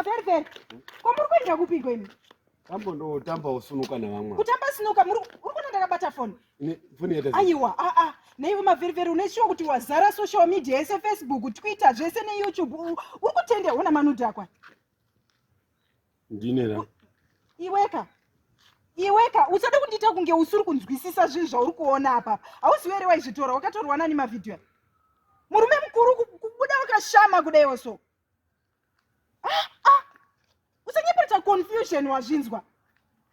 Maferiferi. Komuri kuenda kupi kwenu? Tambo ndo tamba usunuka na vamwe. Kutamba sinuka uri kuenda ndakabata phone. Phone yete. Aiwa, neiwe maferiferi uneshiwa kuti wazara social media yese Facebook, Twitter, zvese ne YouTube. Uri kutende una manudha akwa. Ndinera. Iweka usada kundita kunge usuri kunzwisisa zvinhu zvauri kuona apa. Hauzivi here waizvitora wakatorwa nani mavideo. Murume mukuru kubuda wakashama kudaiwo so. Usanyepeta confusion wazvinzwa.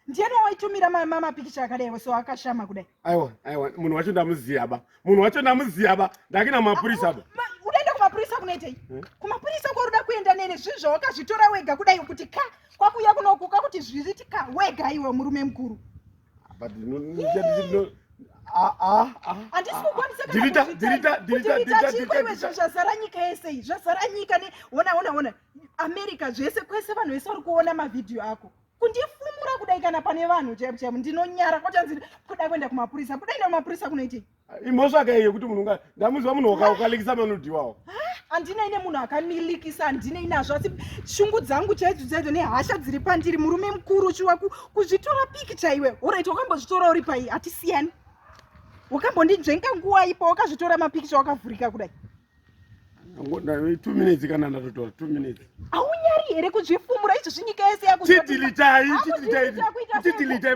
Ndiani waitumira mapikicha akadaiwo so akashama kudai. Aiwa, munhu wacho ndamuziya ba. Ndakina mapurisa ba. Unaenda kumapurisa kunoitei? Kumapurisa kwaruda kuenda nene zvinhu zvawakazvitora wega kudai kuti ka kwakuya kunokuka kuti zviritika wega iwe murume mukuru. But Handisi kukwanisa Dirita. zvazara nyika yese iyi zvazara nyika ona America zvese kwese vanhu vese vari kuona mavideo ako kundifumura kudai kana pane vanhu chaipo ndinonyara kwatanzi kuda kuenda kumapurisa kudaenda kumapurisa kunoitei imhosva iye kuti munhu ndamuziva munhu wakalikisa manudhi wawo handina ine munhu akanilikisa handina inazvo asi shungu dzangu chaidzo nehasha dziri pandiri murume mukuru chiwa kuzvitora pikicha iwe oraiti wakambozvitora uri pai hatisiyani wakambondinzvenga nguva ipo wakazvitora mapikicha wakavhurika kudai 2 minutes kana ndatotora 2 minutes haunyari here kuzvifumura izvo zvinyika yese chidilitai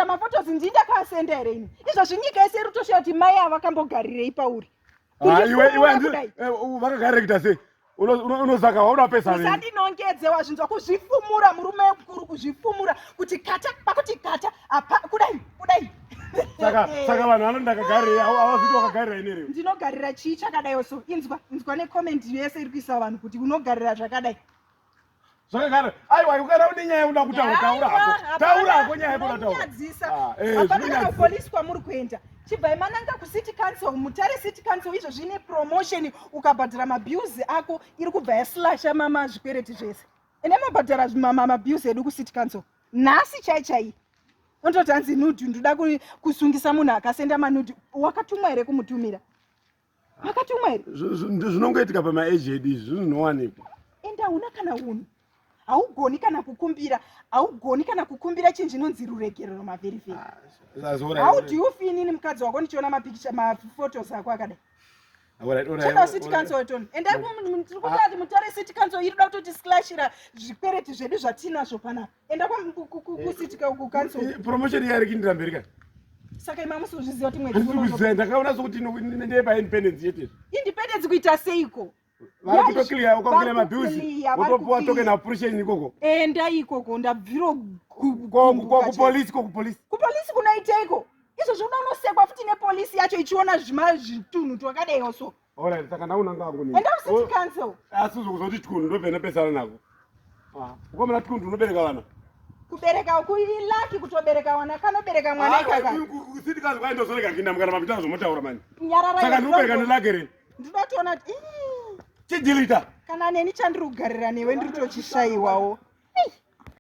mafotos ndindakasenda here ini izvo zvinyika yese irutoshuya kuti mai avakambogarirei pauri vakagarira kuita sei unozaka wauda pesa usandinongedze wazvinzwa kuzvifumura murume mukuru kuzvifumura kuti kata pakuti kata apa kudai saka vanhu vanondakagarira havazviti wakagarira ine reo ndinogarira chii chakadaiwo so inzwa nekomenti yese iri kuisa vanhu kuti unogarira zvakadai zvakagara aiwa ukada une nyaya uda kutaura hako nyaya apana polisi kwamuri kuenda chibvai mananga kucity council mutare city council izvo zvine promotion ukabhadhara mabhiuzi ako iri kubva yaslasha zvikwereti zvese ene mabhadhara mabhiuzi edu kucity council nhasi chai ondoti hanzi nudhi ndoda kusungisa munhu akasenda manudhi wakatumwa here kumutumira wakatumwa here zvinongoitika pamaage edu izvi zvinowanikwa enda una kana unhu haugoni kana kukumbira chinhu chinonzi ruregerero maveriferi how do you feel nini mukadzi wako ndichiona mapikicha mafotos ako akadai cheda city council wetoni enda tiri kutati mutare city council irida kutoti slashira zvikwereti zvedu zvatinazvo panapa enda kucity council promotion yari kindira mberi kai saka imamusi uzviziva kuti mwedzi ndakaona sokuti ndeba independence yete independence kuita seiko vakutoclear ukakira mabhiuzi utopuwa token appreciation ikoko enda ikoko ndabviro kupolisi kunoiteiko izvo unonosekwa futi nepolisi yacho ichiona zvitunhu twakadaiwo so alright saka ndaunanga wangu enda kucity council asi uzokuzoti tkunhu ndobvena pesana nako ukomana tkunhu unobereka vana kubereka kuilaki kutobereka wana kanobereka mwana ikaka city council kwaindozorega kindamukana mapita azomotaura mani nyarara saka ndinobereka ndolagere ndinotona chidilita kana neni chandiri kugarira newe ndiri tochishayiwawo